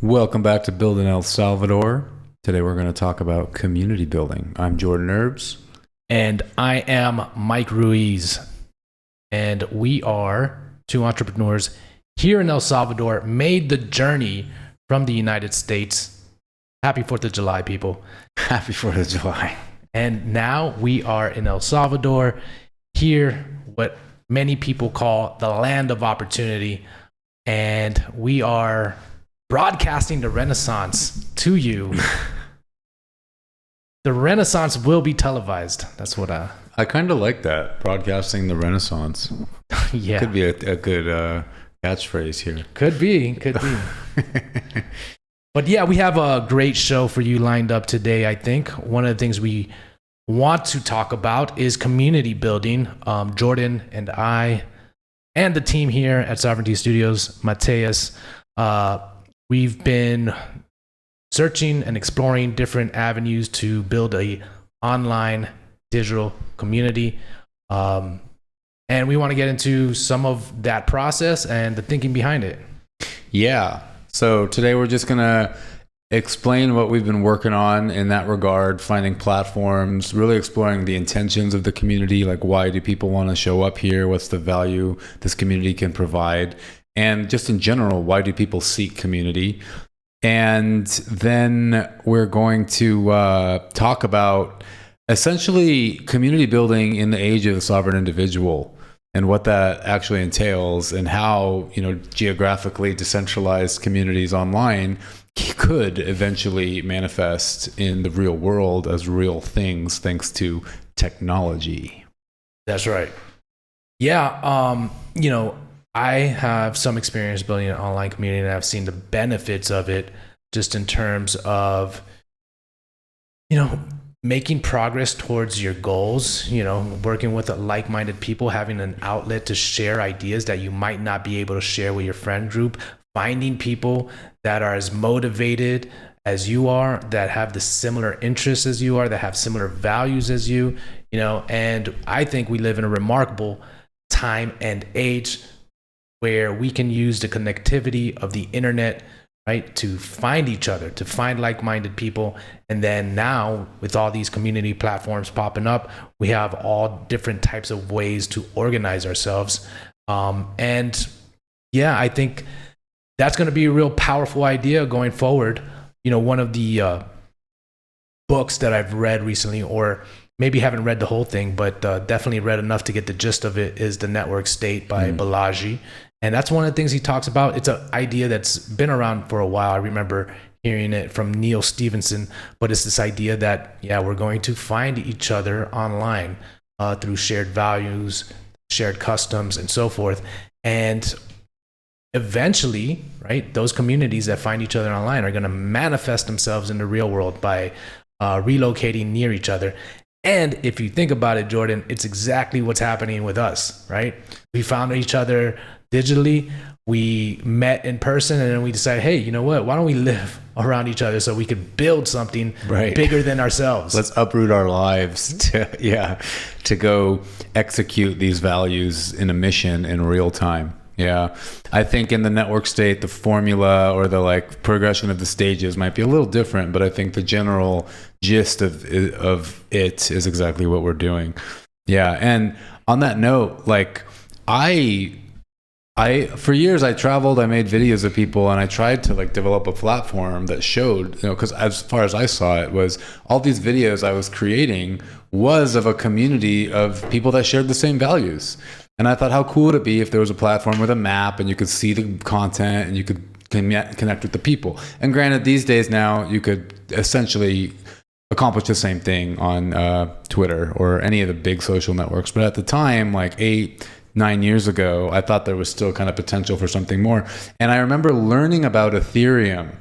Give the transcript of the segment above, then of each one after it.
Welcome back to Building El Salvador. Today we're going to talk about community building. I'm Jordan Herbs. And I am Mike Ruiz. And we are two entrepreneurs here in El Salvador, made the journey from the United States. Happy 4th of July, people. Happy 4th of July. And now we are in El Salvador, here, what many people call the land of opportunity. And we are broadcasting the Renaissance to you. The Renaissance will be televised. That's what I kind of like that, broadcasting the Renaissance. Yeah. Could be a good catchphrase here. Could be. But yeah, we have a great show for you lined up today, I think. One of the things we want to talk about is community building. Jordan and I and the team here at Sovereignty Studios, Mateus, we've been searching and exploring different avenues to build a online digital community. And we want to get into some of that process and the thinking behind it. Yeah. So today we're just going to explain what we've been working on in that regard, finding platforms, really exploring the intentions of the community, like why do people want to show up here? What's the value this community can provide? And just in general, why do people seek community? And then we're going to talk about essentially community building in the age of the sovereign individual and what that actually entails, and how, geographically decentralized communities online could eventually manifest in the real world as real things thanks to technology. That's right. Yeah. I have some experience building an online community, and I've seen the benefits of it just in terms of, making progress towards your goals, working with like-minded people, having an outlet to share ideas that you might not be able to share with your friend group, finding people that are as motivated as you are, that have the similar interests as you are, that have similar values as you, and I think we live in a remarkable time and age where we can use the connectivity of the internet, right, to find each other, to find like-minded people. And then now, with all these community platforms popping up, we have all different types of ways to organize ourselves. And yeah, I think that's going to be a real powerful idea going forward. One of the books that I've read recently, or maybe haven't read the whole thing, but definitely read enough to get the gist of it, is The Network State by Balaji. And that's one of the things he talks about. It's an idea that's been around for a while. I remember hearing it from Neil Stephenson, but it's this idea that, we're going to find each other online through shared values, shared customs, and so forth. And eventually, right, those communities that find each other online are going to manifest themselves in the real world by relocating near each other. And if you think about it, Jordan, it's exactly what's happening with us, right? We found each other digitally, we met in person, and then we decided, hey, you know what? Why don't we live around each other so we could build something bigger than ourselves? Let's uproot our lives to go execute these values in a mission in real time. Yeah, I think in the network state, the formula or the progression of the stages might be a little different, but I think the general gist of it is exactly what we're doing. Yeah, and on that note, I for years I traveled, I made videos of people, and I tried to develop a platform that showed, because as far as I saw it, was all these videos I was creating was of a community of people that shared the same values. And I thought, how cool would it be if there was a platform with a map and you could see the content and you could connect with the people. And granted, these days now you could essentially accomplish the same thing on Twitter or any of the big social networks. But at the time, 8-9 years ago, I thought there was still kind of potential for something more. And I remember learning about Ethereum,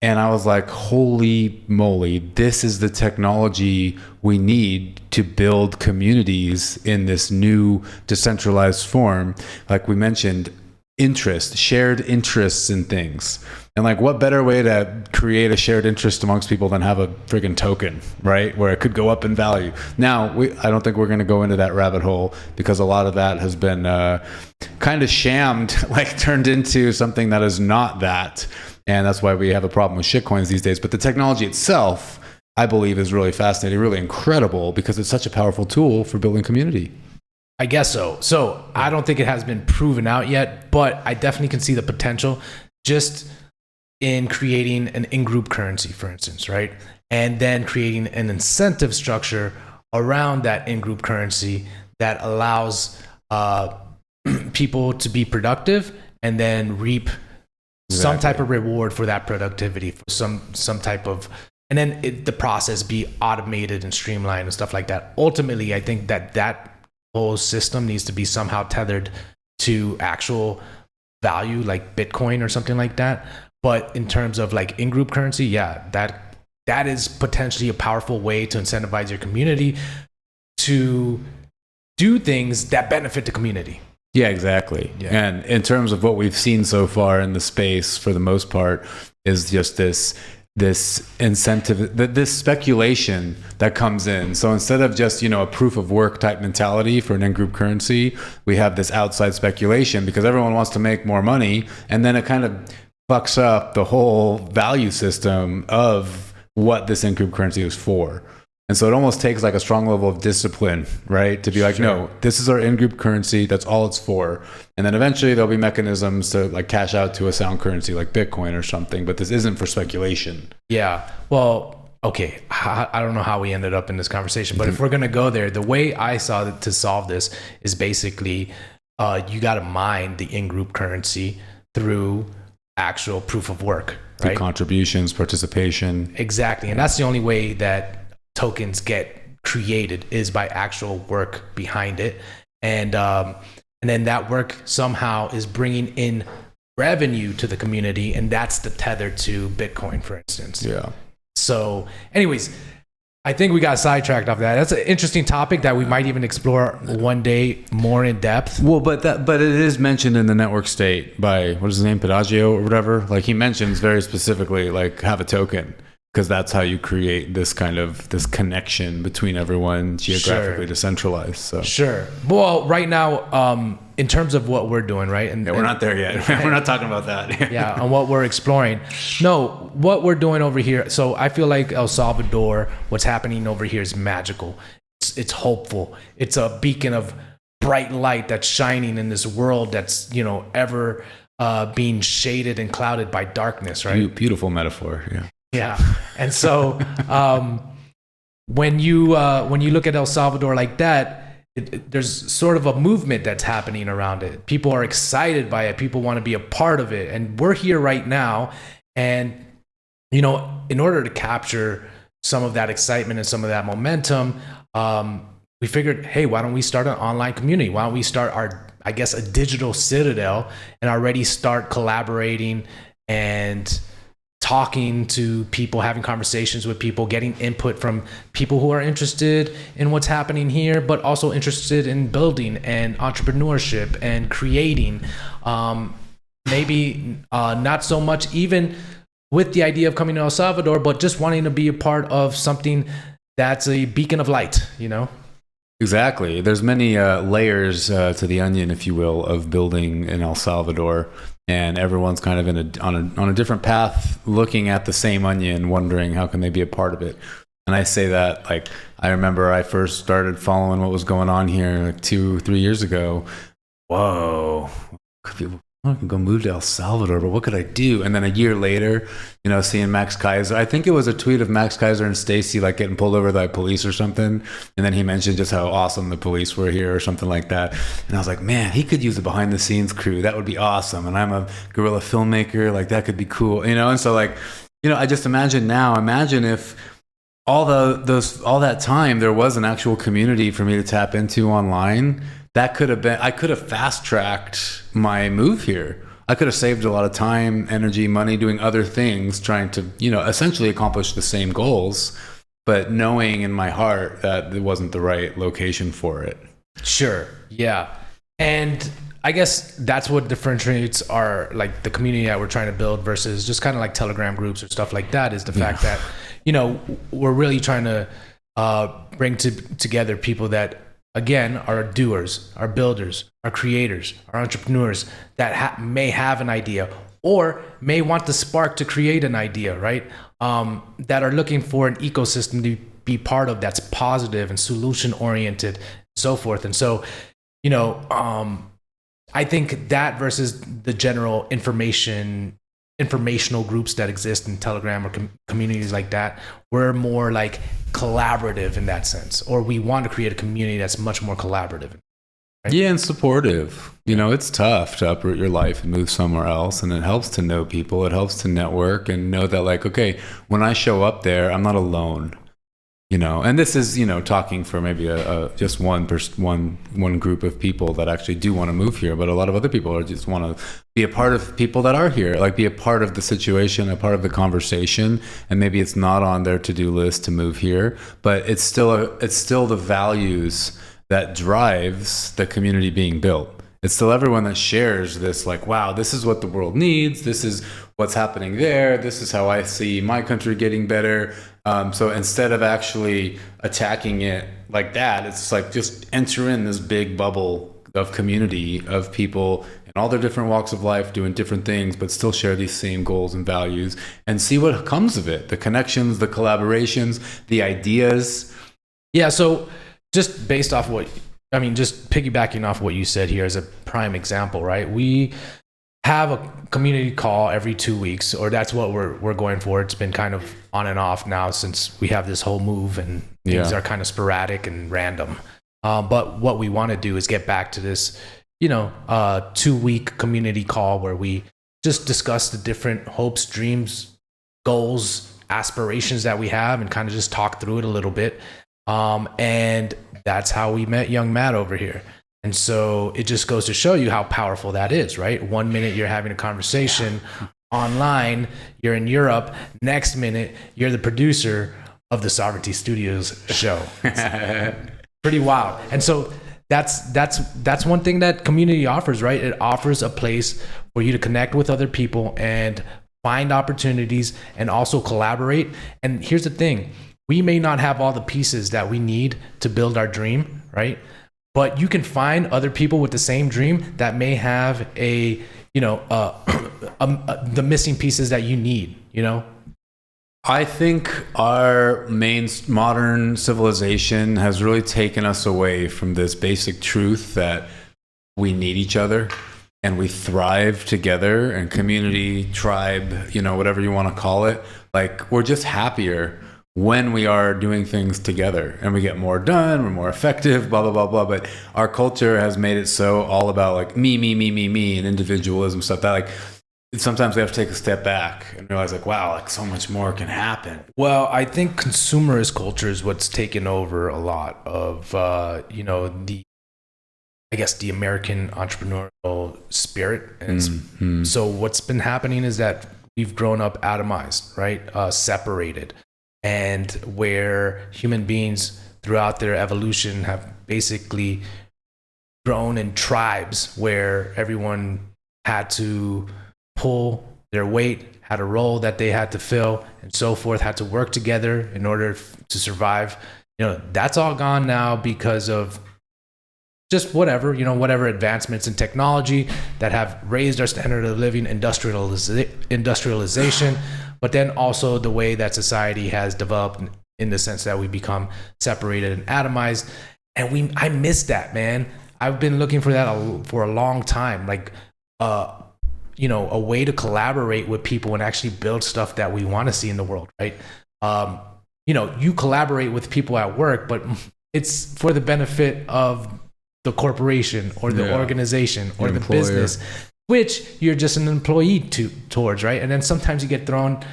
and I was like, holy moly, this is the technology we need to build communities in this new decentralized form. Like we mentioned, shared interests in things. And what better way to create a shared interest amongst people than have a friggin' token, right? Where it could go up in value. Now, I don't think we're going to go into that rabbit hole, because a lot of that has been kind of shammed, turned into something that is not that. And that's why we have a problem with shitcoins these days. But the technology itself, I believe, is really fascinating, really incredible, because it's such a powerful tool for building community. I guess so. So I don't think it has been proven out yet, but I definitely can see the potential just in creating an in-group currency, for instance, right? And then creating an incentive structure around that in-group currency that allows people to be productive and then reap some type of reward for that productivity, for some type of, and then the process be automated and streamlined and stuff like that. Ultimately, I think that whole system needs to be somehow tethered to actual value, like Bitcoin or something like that. But in terms of like in-group currency, yeah, that is potentially a powerful way to incentivize your community to do things that benefit the community. Yeah, exactly. Yeah. And in terms of what we've seen so far in the space, for the most part, is just this incentive, this speculation that comes in. So instead of just, a proof of work type mentality for an in-group currency, we have this outside speculation because everyone wants to make more money, and then it kind of fucks up the whole value system of what this in-group currency is for. And so it almost takes like a strong level of discipline, right? To be like, no, this is our in-group currency. That's all it's for. And then eventually there'll be mechanisms to like cash out to a sound currency like Bitcoin or something. But this isn't for speculation. Yeah. Well, okay. I don't know how we ended up in this conversation, but if we're going to go there, the way I saw to solve this is basically you got to mine the in-group currency through actual proof of work, right? Through contributions, participation. Exactly. And that's the only way that tokens get created, is by actual work behind it, and then that work somehow is bringing in revenue to the community, and that's the tether to Bitcoin, for instance. Yeah. So, anyways, I think we got sidetracked off that. That's an interesting topic that we might even explore one day more in depth. Well, but it is mentioned in the network state by, what is his name, Pedagio or whatever. Like he mentions very specifically, like, have a token. Because that's how you create this connection between everyone, geographically decentralized. So sure. Well, right now, in terms of what we're doing, right? And we're not there yet. We're not talking about that. Yeah, and what we're exploring. No, what we're doing over here. So I feel like El Salvador, what's happening over here is magical. It's hopeful. It's a beacon of bright light that's shining in this world that's ever being shaded and clouded by darkness. Right. Beautiful metaphor. Yeah. Yeah. And so when you look at El Salvador like that, there's sort of a movement that's happening around it. People are excited by it. People want to be a part of it. And we're here right now. And, in order to capture some of that excitement and some of that momentum, we figured, hey, why don't we start an online community? Why don't we start a digital citadel and already start collaborating and talking to people, having conversations with people, getting input from people who are interested in what's happening here, but also interested in building and entrepreneurship and creating. Maybe not so much even with the idea of coming to El Salvador, but just wanting to be a part of something that's a beacon of light, Exactly. There's many layers to the onion, if you will, of building in El Salvador. And everyone's kind of on a different path, looking at the same onion, wondering how can they be a part of it. And I say that, like, I remember I first started following what was going on here like 2-3 years ago. Whoa, I can go move to El Salvador, but what could I do? And then a year later, seeing Max Kaiser. I think it was a tweet of Max Kaiser and Stacy like getting pulled over by police or something. And then he mentioned just how awesome the police were here or something like that. And I was like, man, he could use a behind the scenes crew. That would be awesome. And I'm a guerrilla filmmaker. Like that could be cool, And so I just imagine if all that time there was an actual community for me to tap into online. I could have fast tracked my move here. I could have saved a lot of time, energy, money doing other things, trying to, essentially accomplish the same goals, but knowing in my heart that it wasn't the right location for it. Sure. Yeah. And I guess that's what differentiates our, like, the community that we're trying to build versus just kind of like Telegram groups or stuff like that, is the fact that, we're really trying to bring together people that, again, are doers, are builders, are creators, are entrepreneurs that may have an idea, or may want the spark to create an idea, right? That are looking for an ecosystem to be part of that's positive and solution oriented, and so forth. And so, I think that versus the general informational groups that exist in Telegram or communities like that, we're more like collaborative in that sense, or we want to create a community that's much more collaborative. Right? Yeah, and supportive. It's tough to uproot your life and move somewhere else, and it helps to know people. It helps to network and know that, like, okay, when I show up there, I'm not alone. And this is, talking for maybe just one group of people that actually do want to move here, but a lot of other people just want to be a part of people that are here, like be a part of the situation, a part of the conversation, and maybe it's not on their to-do list to move here, but it's still the values that drives the community being built. It's still everyone that shares this, like, wow, this is what the world needs. This is what's happening there. This is how I see my country getting better. So instead of actually attacking it like that, it's like just enter in this big bubble of community of people in all their different walks of life doing different things, but still share these same goals and values, and see what comes of it. The connections, the collaborations, the ideas. Yeah. So just based off just piggybacking off what you said here as a prime example, right? We have a community call every 2 weeks, or that's what we're going for. It's been kind of on and off now since we have this whole move, and things are kind of sporadic and random. But what we want to do is get back to this, 2-week community call where we just discuss the different hopes, dreams, goals, aspirations that we have, and kind of just talk through it a little bit. And that's how we met young Matt over here. And so it just goes to show you how powerful that is, right? 1 minute you're having a conversation online, you're in Europe. Next minute, you're the producer of the Sovereignty Studios show. It's pretty wild. And so that's one thing that community offers, right? It offers a place for you to connect with other people and find opportunities and also collaborate. And here's the thing. We may not have all the pieces that we need to build our dream, right? But you can find other people with the same dream that may have the missing pieces that you need, I think our modern civilization has really taken us away from this basic truth that we need each other and we thrive together, and community, tribe, whatever you want to call it. Like, we're just happier when we are doing things together, and we get more done, we're more effective, blah, blah, blah, blah. But our culture has made it so all about like me, and individualism stuff that like sometimes we have to take a step back and realize like, wow, like so much more can happen. Well, I think consumerist culture is what's taken over a lot of, the American entrepreneurial spirit. And so what's been happening is that we've grown up atomized, right? Separated. And where human beings throughout their evolution have basically grown in tribes where everyone had to pull their weight, had a role that they had to fill, and so forth, had to work together in order to survive. That's all gone now because of just whatever advancements in technology that have raised our standard of living, industrialization, but then also the way that society has developed in the sense that we become separated and atomized. And I miss that, man. I've been looking for that for a long time, like, a way to collaborate with people and actually build stuff that we want to see in the world, right? You collaborate with people at work, but it's for the benefit of the corporation or the organization or the business, which you're just an employee towards, right? And then sometimes you get thrown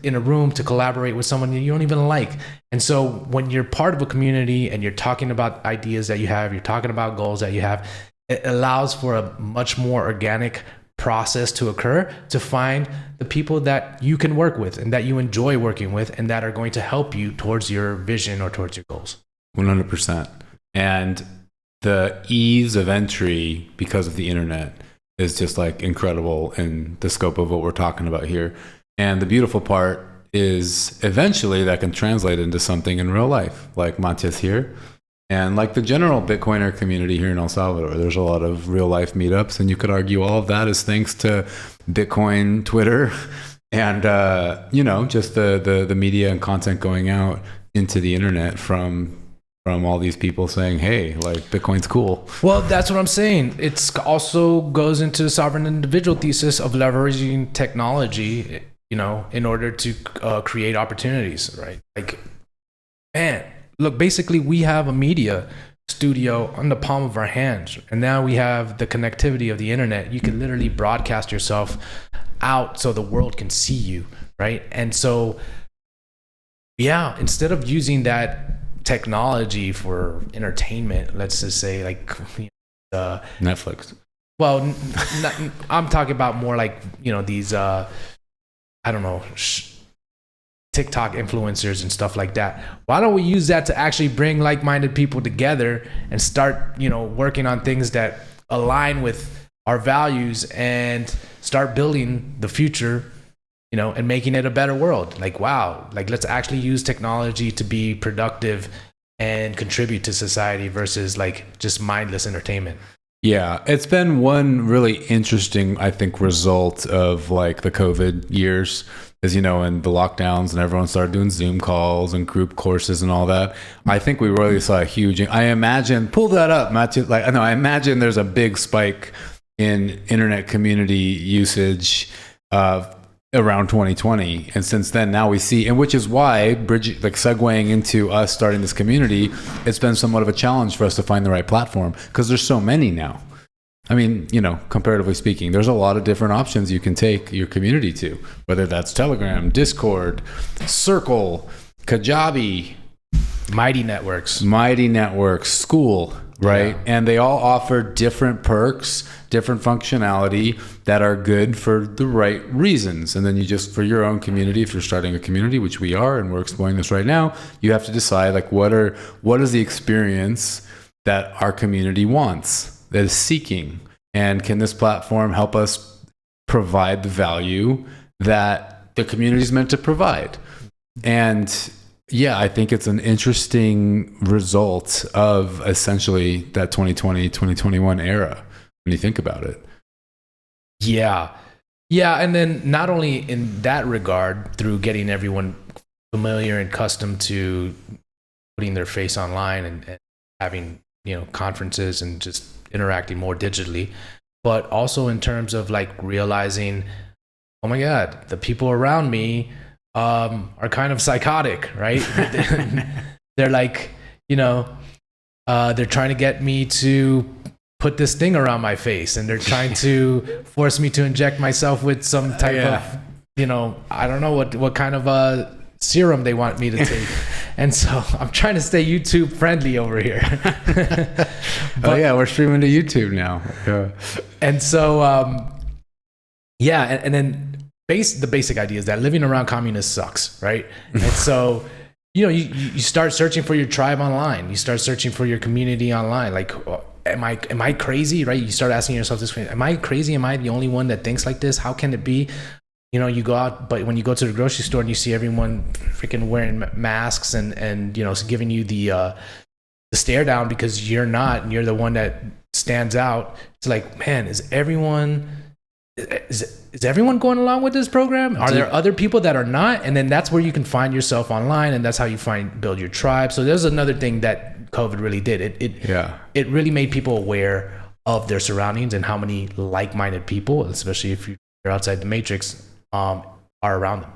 in a room to collaborate with someone that you don't even like. And so when you're part of a community and you're talking about ideas that you have, you're talking about goals that you have, it allows for a much more organic process to occur to find the people that you can work with and that you enjoy working with and that are going to help you towards your vision or towards your goals. 100%. And the ease of entry because of the internet is just like incredible in the scope of what we're talking about here. And the beautiful part is eventually that can translate into something in real life, like Matias here. And like the general Bitcoiner community here in El Salvador, there's a lot of real life meetups, and you could argue all of that is thanks to Bitcoin Twitter and just the media and content going out into the internet from all these people saying, hey, like Bitcoin's cool. Well, that's what I'm saying. It's also goes into the sovereign individual thesis of leveraging technology, in order to create opportunities, right? Like, man, look, basically we have a media studio on the palm of our hands, and now we have the connectivity of the internet. You can literally broadcast yourself out so the world can see you, right? And so, yeah, instead of using that technology for entertainment, let's just say like Netflix. Well, I'm talking about more like these TikTok influencers and stuff like that. Why don't we use that to actually bring like-minded people together and start working on things that align with our values and start building the future, and making it a better world. Like, wow, like let's actually use technology to be productive and contribute to society versus like just mindless entertainment. Yeah, it's been one really interesting, I think, result of like the COVID years is, and the lockdowns and everyone started doing Zoom calls and group courses and all that. I think we really saw a huge, I imagine, pull that up, Matthew. I imagine there's a big spike in internet community usage around 2020, and since then now we see, and which is why segueing into us starting this community, it's been somewhat of a challenge for us to find the right platform because there's so many now. I mean, comparatively speaking, there's a lot of different options you can take your community to, whether that's Telegram, Discord, Circle, Kajabi, Mighty Networks, School, right? Yeah. And they all offer different perks, different functionality that are good for the right reasons. And then you just, for your own community, if you're starting a community, which we are, and we're exploring this right now, you have to decide like what is the experience that our community wants, that is seeking, and can this platform help us provide the value that the community is meant to provide? And yeah, I think it's an interesting result of essentially that 2020, 2021 era when you think about it. Yeah. And then not only in that regard, through getting everyone familiar and accustomed to putting their face online and having, conferences and just interacting more digitally, but also in terms of like realizing, oh my God, the people around me are kind of psychotic, right? They're like, they're trying to get me to put this thing around my face, and they're trying to force me to inject myself with some type of, I don't know what kind of a serum they want me to take. And so I'm trying to stay YouTube friendly over here. Oh yeah, we're streaming to YouTube now. Yeah. And so, and then the basic idea is that living around communists sucks, right? And so, you start searching for your tribe online. You start searching for your community online. Like, am I crazy, right? You start asking yourself this question: am I crazy? Am I the only one that thinks like this? How can it be? You go out, but when you go to the grocery store and you see everyone freaking wearing masks and giving you the stare down because you're not, and you're the one that stands out. It's like, man, is everyone going along with this program? Are there other people that are not? And then that's where you can find yourself online, and that's how you build your tribe. So there's another thing that COVID really did. It really made people aware of their surroundings and how many like-minded people, especially if you're outside the matrix, are around them.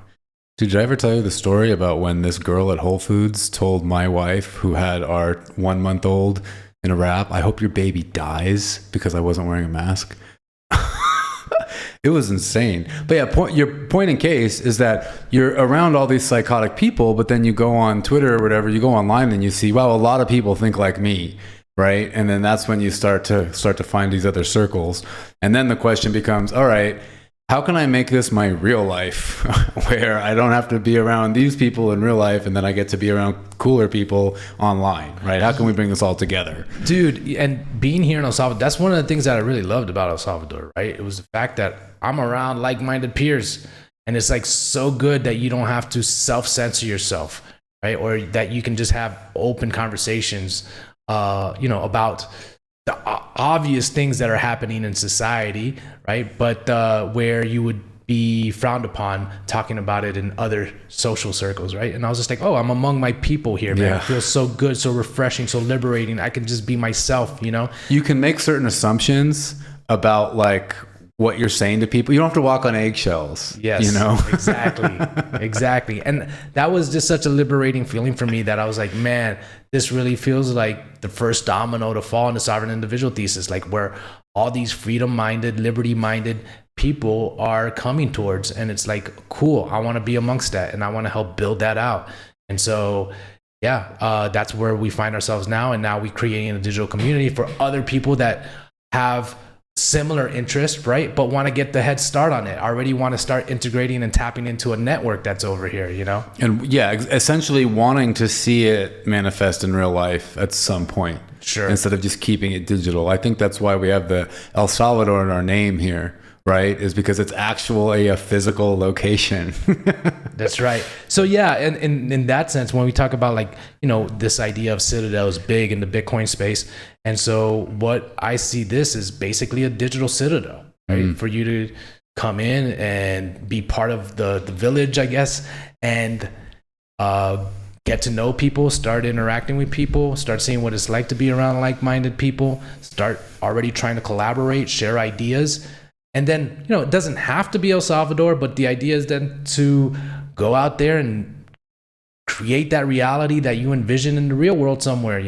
Did I ever tell you the story about when this girl at Whole Foods told my wife, who had our 1-month-old, in a rap, "I hope your baby dies," because I wasn't wearing a mask? It was insane. But yeah, your point in case is that you're around all these psychotic people, but then you go on Twitter or whatever, you go online and you see, wow, a lot of people think like me, right? And then that's when you start to find these other circles. And then the question becomes, all right, how can I make this my real life where I don't have to be around these people in real life and then I get to be around cooler people online, right? How can we bring this all together? Dude, and being here in El Salvador, that's one of the things that I really loved about El Salvador, right? It was the fact that I'm around like-minded peers, and it's like so good that you don't have to self-censor yourself, right? Or that you can just have open conversations about the obvious things that are happening in society, right? But where you would be frowned upon talking about it in other social circles, right? And I was just like, oh, I'm among my people here, man. Yeah. It feels so good, so refreshing, so liberating. I can just be myself, You can make certain assumptions about like what you're saying to people. You don't have to walk on eggshells. Yes, exactly. And that was just such a liberating feeling for me that I was like, man, this really feels like the first domino to fall in the sovereign individual thesis, like where all these freedom-minded, liberty-minded people are coming towards. And it's like, cool, I want to be amongst that and I want to help build that out. And so, that's where we find ourselves now. And now we're creating a digital community for other people that have similar interest, right? But want to get the head start on it. Already want to start integrating and tapping into a network that's over here, And essentially wanting to see it manifest in real life at some point. Sure. Instead of just keeping it digital. I think that's why we have the El Salvador in our name here, right? Is because it's actually a physical location. That's right. So and in that sense, when we talk about like, this idea of Citadel is big in the Bitcoin space. And so what I see this is basically a digital Citadel, right? For you to come in and be part of the village, I guess, and get to know people, start interacting with people, start seeing what it's like to be around like-minded people, start already trying to collaborate, share ideas. And then, it doesn't have to be El Salvador, but the idea is then to go out there and create that reality that you envision in the real world somewhere,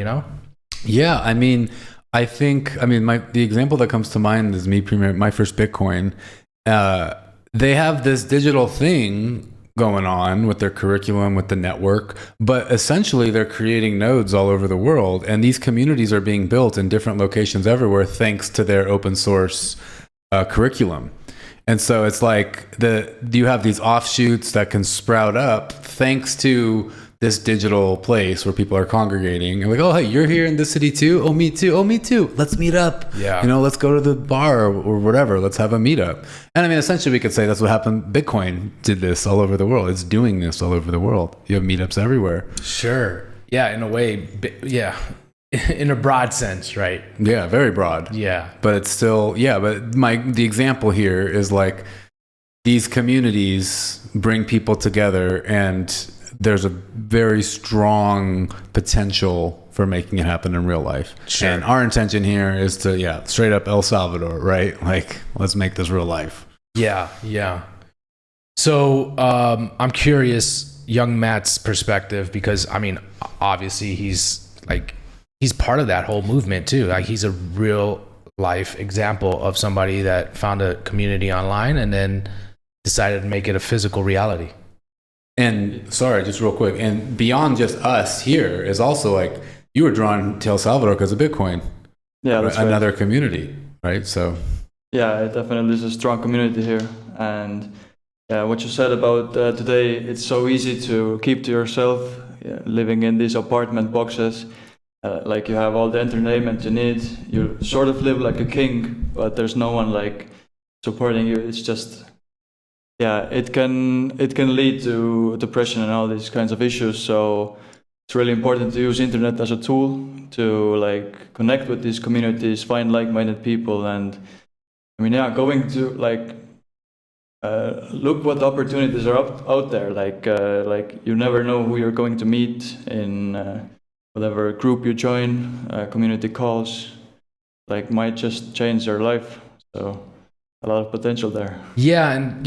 Yeah, I think the example that comes to mind is me premiering my first Bitcoin. They have this digital thing going on with their curriculum, with the network, but essentially they're creating nodes all over the world, and these communities are being built in different locations everywhere thanks to their open source curriculum. And so it's like you have these offshoots that can sprout up thanks to this digital place where people are congregating and like, oh, hey, you're here in this city too? Oh, me too. Oh, me too. Let's meet up. Yeah. Let's go to the bar or whatever. Let's have a meetup. And essentially we could say that's what happened. Bitcoin did this all over the world. It's doing this all over the world. You have meetups everywhere. Sure. Yeah. In a way. Yeah. In a broad sense, right? Yeah. Very broad. Yeah. But it's still, but the example here is like these communities bring people together, and there's a very strong potential for making it happen in real life. Sure. And our intention here is to, straight up El Salvador, right? Like, let's make this real life. Yeah. Yeah. So I'm curious, young Matt's perspective, because obviously he's part of that whole movement too. Like, he's a real life example of somebody that found a community online and then decided to make it a physical reality. And sorry, just real quick. And beyond just us here is also like you were drawn to El Salvador because of Bitcoin. Yeah, that's another right. community, right? So. Yeah, it definitely is a strong community here. And what you said about today, it's so easy to keep to yourself, living in these apartment boxes. Like, you have all the entertainment you need. You sort of live like a king, but there's no one like supporting you. It's just. Yeah, it can lead to depression and all these kinds of issues. So it's really important to use internet as a tool to like connect with these communities, find like-minded people, and going to look what opportunities are out there. Like you never know who you're going to meet in whatever group you join. Community calls might just change your life. So. A lot of potential there. Yeah, and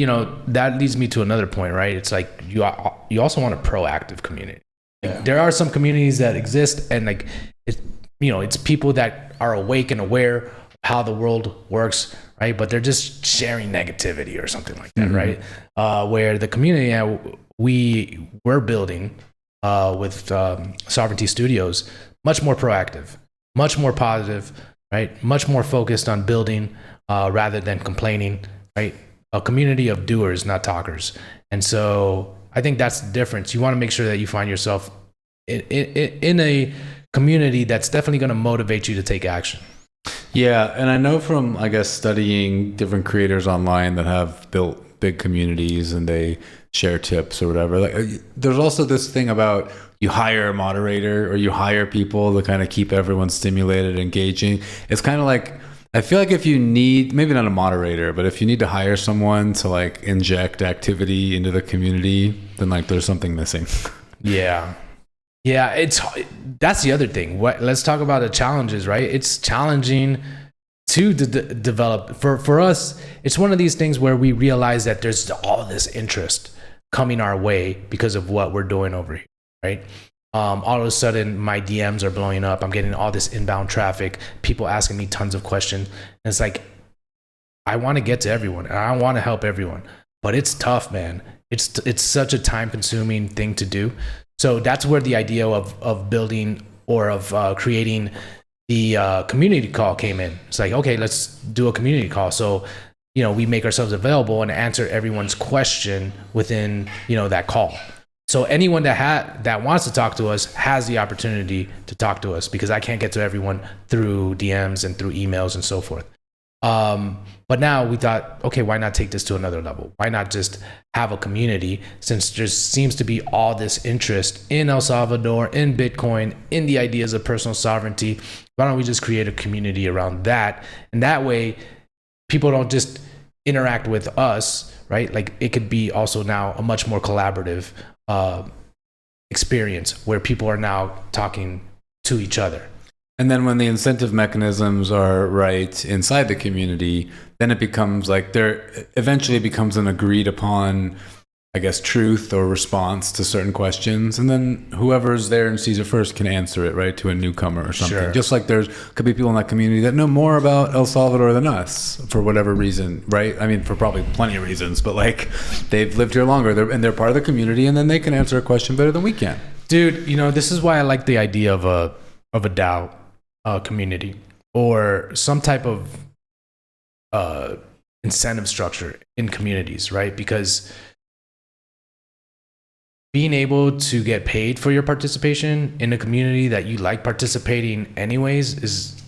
that leads me to another point, right? It's like you also want a proactive community. There are some communities that exist, and it's people that are awake and aware of how the world works, right? But they're just sharing negativity or something like that, right? Where the community we're building with Sovereignty Studios, much more proactive, much more positive, right? Much more focused on building. Rather than complaining, right? A community of doers, not talkers. And so I think that's the difference. You want to make sure that you find yourself in a community that's definitely going to motivate you to take action. Yeah, and I know from, I guess, studying different creators online that have built big communities, and they share tips or whatever. Like, there's also this thing about you hire a moderator or you hire people to kind of keep everyone stimulated, engaging. It's kind of like, I feel like if you need, maybe not a moderator, but if you need to hire someone to like inject activity into the community, then like there's something missing. Yeah. Yeah, that's the other thing. Let's talk about the challenges, right? It's challenging to develop. For us, it's one of these things where we realize that there's all this interest coming our way because of what we're doing over here, right? All of a sudden, my DMs are blowing up. I'm getting all this inbound traffic, people asking me tons of questions. And it's like, I want to get to everyone and I want to help everyone, but it's tough, man. It's such a time-consuming thing to do. So that's where the idea of building or of creating the community call came in. It's like, okay, let's do a community call. So, we make ourselves available and answer everyone's question within, that call. So anyone that wants to talk to us has the opportunity to talk to us, because I can't get to everyone through DMs and through emails and so forth. But now we thought, okay, why not take this to another level? Why not just have a community, since there seems to be all this interest in El Salvador, in Bitcoin, in the ideas of personal sovereignty? Why don't we just create a community around that? And that way, people don't just interact with us, right? Like, it could be also now a much more collaborative experience where people are now talking to each other. And then when the incentive mechanisms are right inside the community, then it becomes like there eventually becomes an agreed upon, I guess, truth or response to certain questions. And then whoever's there and sees it first can answer it, right, to a newcomer or something. Sure. Just like could be people in that community that know more about El Salvador than us for whatever reason, right? I mean, for probably plenty of reasons, but like they've lived here longer and they're part of the community, and then they can answer a question better than we can. Dude, this is why I like the idea of a DAO community, or some type of incentive structure in communities, right? Because being able to get paid for your participation in a community that you like participating anyways is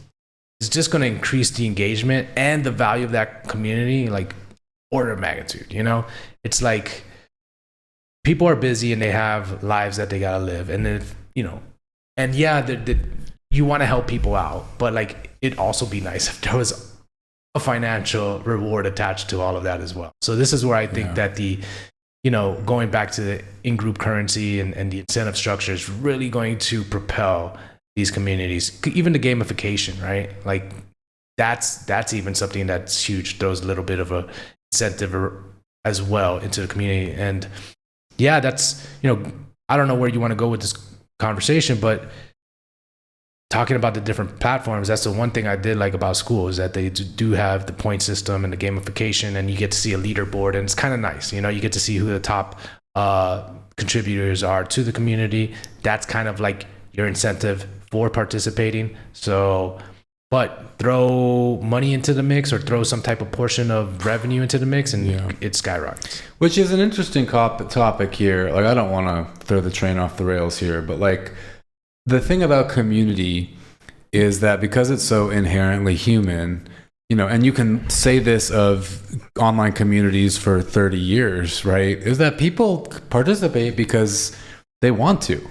just going to increase the engagement and the value of that community, like order of magnitude. It's like people are busy and they have lives that they got to live, and then and yeah, you want to help people out, but like, it'd also be nice if there was a financial reward attached to all of that as well. So this is where I think that the going back to the in-group currency and the incentive structure is really going to propel these communities. Even the gamification, right? Like, that's even something that's huge, throws a little bit of a incentive as well into the community. And yeah, that's, I don't know where you want to go with this conversation, but talking about the different platforms, that's the one thing I did like about school, is that they do have the point system and the gamification, and you get to see a leaderboard, and it's kind of nice. You get to see who the top contributors are to the community. That's kind of like your incentive for participating. So, but throw money into the mix, or throw some type of portion of revenue into the mix, and it skyrockets. Which is an interesting topic here. Like, I don't want to throw the train off the rails here, but like, the thing about community is that because it's so inherently human, and you can say this of online communities for 30 years, right? Is that people participate because they want to.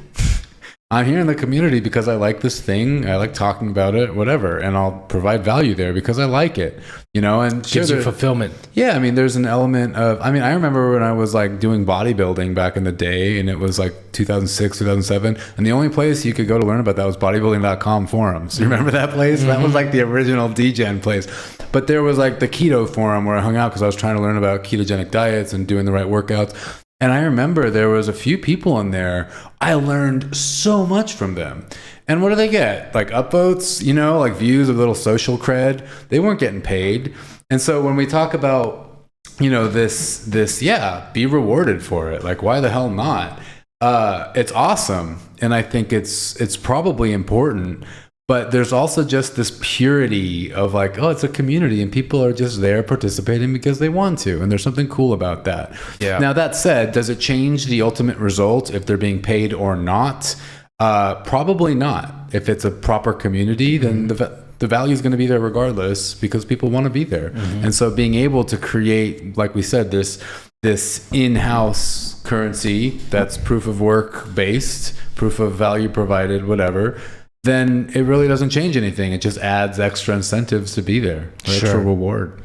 I'm here in the community because I like this thing. I like talking about it, whatever. And I'll provide value there because I like it, and gives you fulfillment. Yeah. I mean, there's an element of, I remember when I was like doing bodybuilding back in the day, and it was like 2006, 2007. And the only place you could go to learn about that was bodybuilding.com forums. You remember that place? Mm-hmm. That was like the original DGen place. But there was like the keto forum where I hung out because I was trying to learn about ketogenic diets and doing the right workouts. And I remember there was a few people in there. I learned so much from them. And what do they get? Like upvotes, like views, a little social cred. They weren't getting paid. And so when we talk about, this, be rewarded for it. Like, why the hell not? It's awesome. And I think it's probably important. But there's also just this purity of like, oh, it's a community and people are just there participating because they want to. And there's something cool about that. Yeah. Now, that said, does it change the ultimate result if they're being paid or not? Probably not. If it's a proper community, then the value is going to be there regardless because people want to be there. Mm-hmm. And so being able to create, like we said, this this in-house currency that's proof of work based, proof of value provided, whatever, then it really doesn't change anything. It just adds extra incentives to be there, extra reward.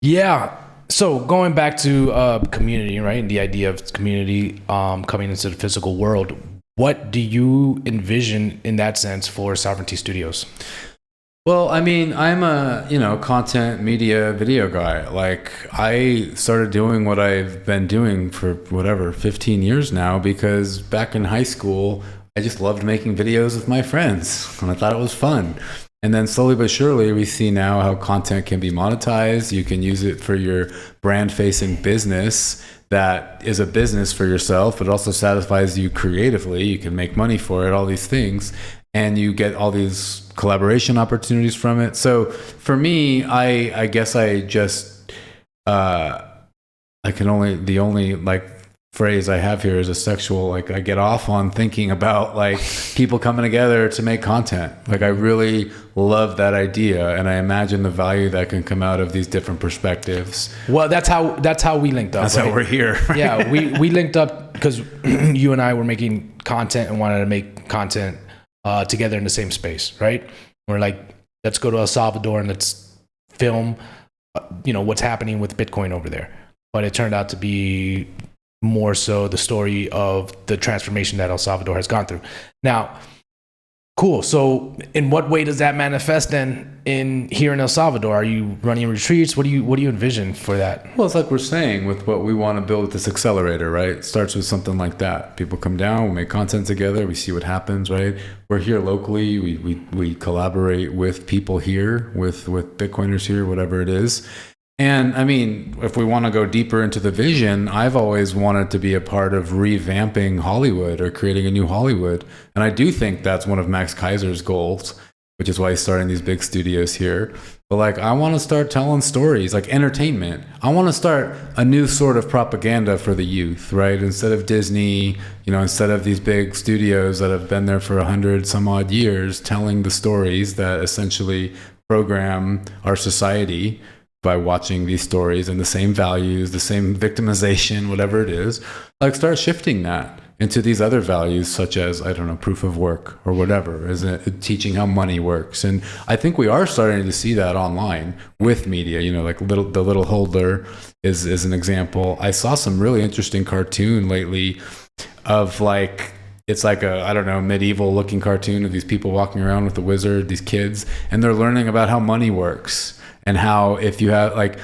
Yeah. So going back to community, right? And the idea of community coming into the physical world, what do you envision in that sense for Sovereignty Studios? Well, I mean, I'm a, content media video guy. Like, I started doing what I've been doing for 15 years now, because back in high school, I just loved making videos with my friends and I thought it was fun. And then slowly but surely, we see now how content can be monetized. You can use it for your brand facing business that is a business for yourself, but also satisfies you creatively. You can make money for it, all these things. And you get all these collaboration opportunities from it. So for me, I guess I just, the only like phrase I have here is a sexual, like I get off on thinking about like people coming together to make content. Like I really love that idea, and I imagine the value that can come out of these different perspectives. Well, that's how we linked up. That's right? how we're here. Yeah, we linked up because you and I were making content and wanted to make content together in the same space, right? We're like, let's go to El Salvador and let's film, what's happening with Bitcoin over there. But it turned out to be more so the story of the transformation that El Salvador has gone through. Now, cool. So in what way does that manifest then here in El Salvador? Are you running retreats? What do you envision for that? Well, it's like we're saying with what we want to build with this accelerator, right? It starts with something like that. People come down, we make content together, we see what happens, right? We're here locally, we collaborate with people here, with Bitcoiners here, whatever it is. And I mean, if we want to go deeper into the vision, I've always wanted to be a part of revamping Hollywood or creating a new Hollywood. And I do think that's one of Max Kaiser's goals, which is why he's starting these big studios here. But like, I want to start telling stories, like entertainment. I want to start a new sort of propaganda for the youth, right? Instead of Disney, instead of these big studios that have been there for 100 some odd years, telling the stories that essentially program our society by watching these stories and the same values, the same victimization, whatever it is, like start shifting that into these other values, such as, I don't know, proof of work or whatever, is it teaching how money works. And I think we are starting to see that online with media, like the little holder is an example. I saw some really interesting cartoon lately of like, it's like a, I don't know, medieval looking cartoon of these people walking around with a wizard, these kids, and they're learning about how money works. And how if you have like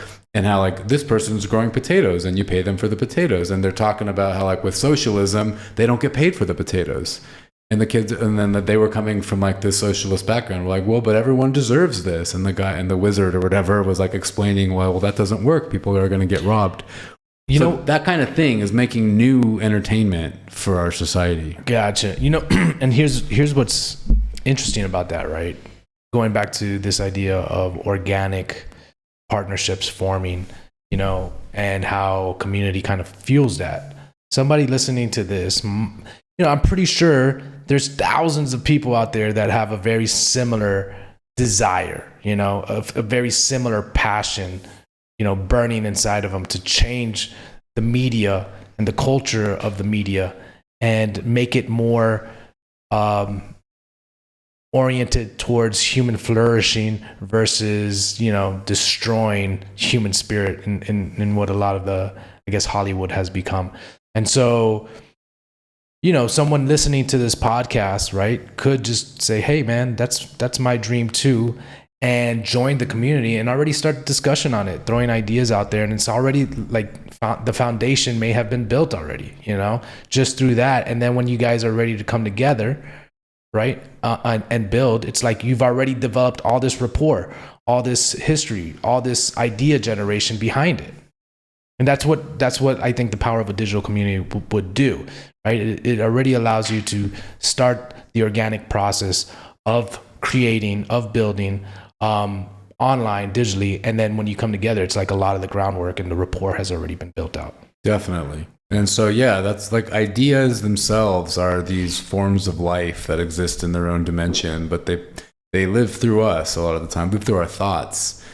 this person's growing potatoes and you pay them for the potatoes, and they're talking about how like with socialism they don't get paid for the potatoes, and the kids, and then they were coming from like this socialist background, we're like, well, but everyone deserves this, and the guy and the wizard or whatever was like explaining, well that doesn't work, people are going to get robbed. That kind of thing is making new entertainment for our society. Gotcha. And here's what's interesting about that, right? Going back to this idea of organic partnerships forming, and how community kind of fuels that. Somebody listening to this, I'm pretty sure there's thousands of people out there that have a very similar desire, a very similar passion, burning inside of them to change the media and the culture of the media and make it more oriented towards human flourishing versus, destroying human spirit in what a lot of the, I guess, Hollywood has become. And so, someone listening to this podcast, right, could just say, hey man, that's my dream too, and join the community and already start discussion on it, throwing ideas out there. And it's already like the foundation may have been built already, just through that. And then when you guys are ready to come together, right, and build, it's like you've already developed all this rapport, all this history, all this idea generation behind it. And that's what I think the power of a digital community would do, right? It already allows you to start the organic process of creating, of building online, digitally, and then when you come together, it's like a lot of the groundwork and the rapport has already been built out. Definitely. And so, yeah, that's like ideas themselves are these forms of life that exist in their own dimension, but they live through us a lot of the time, live through our thoughts.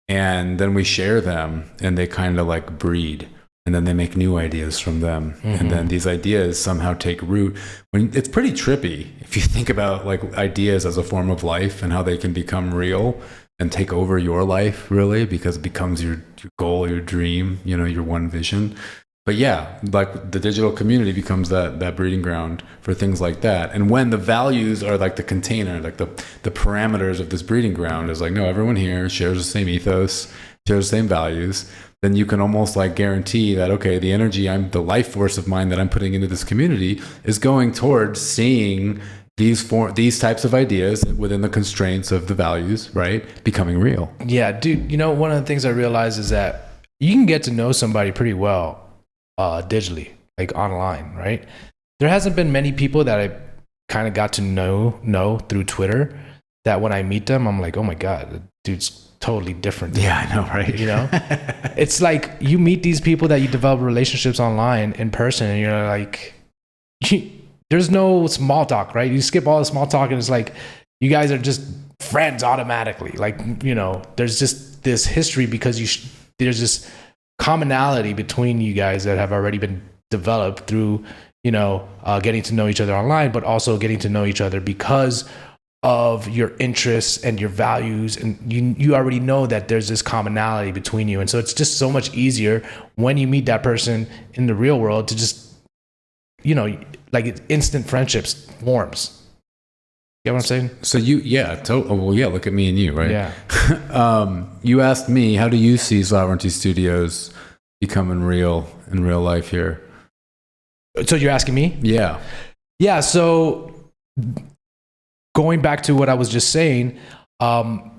And then we share them and they kind of like breed, and then they make new ideas from them, and then these ideas somehow take root. When it's pretty trippy if you think about like ideas as a form of life and how they can become real and take over your life, really, because it becomes your goal, your dream, your one vision. But yeah, like the digital community becomes that breeding ground for things like that. And when the values are like the container, like the parameters of this breeding ground is like, no, everyone here shares the same ethos, shares the same values, then you can almost like guarantee that, okay, the energy, the life force of mine that I'm putting into this community is going towards seeing these types of ideas within the constraints of the values, right, becoming real. Yeah, dude, one of the things I realized is that you can get to know somebody pretty well digitally, like online, right? There hasn't been many people that I kind of got to know through Twitter that when I meet them, I'm like, oh my God, the dude's totally different. Yeah, I know, right? It's like you meet these people that you develop relationships online in person, and you're like, there's no small talk, right? You skip all the small talk, and it's like you guys are just friends automatically. Like, there's just this history because there's this commonality between you guys that have already been developed through, getting to know each other online, but also getting to know each other because of your interests and your values, and you already know that there's this commonality between you, and so it's just so much easier when you meet that person in the real world to just like instant friendships forms. You know what I'm saying? So look at me and you, right? Yeah. You asked me, how do you see Sovereignty Studios becoming real in real life here? So you're asking me? Yeah. Yeah. So going back to what I was just saying, so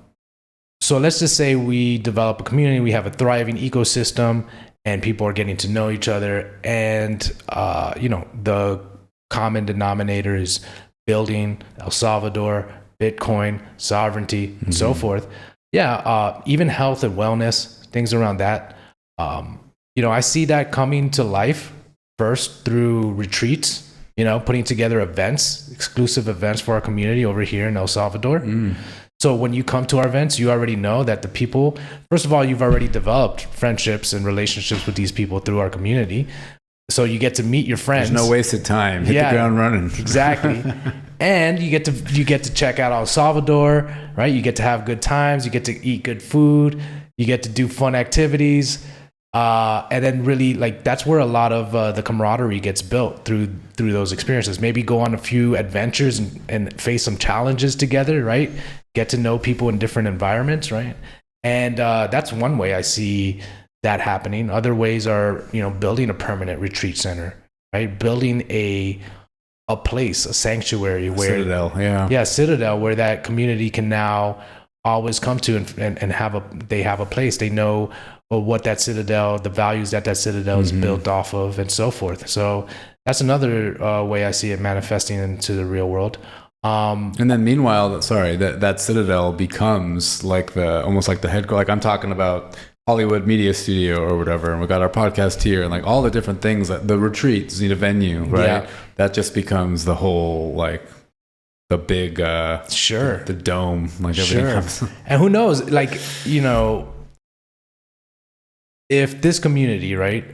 let's just say we develop a community, we have a thriving ecosystem, and people are getting to know each other, and the common denominator is building El Salvador, Bitcoin, sovereignty, and so forth. Yeah, even health and wellness, things around that. I see that coming to life first through retreats, putting together events, exclusive events for our community over here in El Salvador. So when you come to our events, you already know that the people, first of all, you've already developed friendships and relationships with these people through our community. So you get to meet your friends. There's no wasted time. Hit the ground running. Exactly. And you get to check out El Salvador, right? You get to have good times. You get to eat good food. You get to do fun activities. And then really, like, that's where a lot of the camaraderie gets built through those experiences. Maybe go on a few adventures and face some challenges together, right? Get to know people in different environments, right? And that's one way I see that happening. Other ways are, building a permanent retreat center, right? Building a place, a sanctuary where Citadel, yeah, Citadel, where that community can now always come to and have a place. They know what that Citadel, the values that Citadel is built off of, and so forth. So that's another way I see it manifesting into the real world. And then meanwhile, that Citadel becomes like almost like the headquarters. Like I'm talking about Hollywood Media Studio or whatever, and we got our podcast here, and like all the different things that the retreats need a venue, right? Yeah. That just becomes the whole, like, the big the dome, like everything comes. And who knows, like, if this community, right,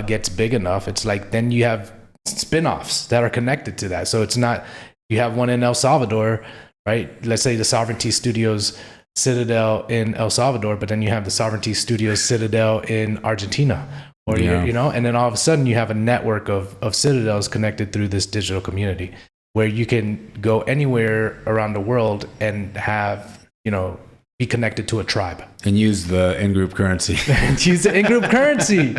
gets big enough, it's like then you have spin-offs that are connected to that. So it's not, you have one in El Salvador, right? Let's say the Sovereignty Studios Citadel in El Salvador, but then you have the Sovereignty Studios Citadel in Argentina, or and then all of a sudden you have a network of citadels connected through this digital community where you can go anywhere around the world and have, be connected to a tribe and use the in-group currency. Use the in-group currency.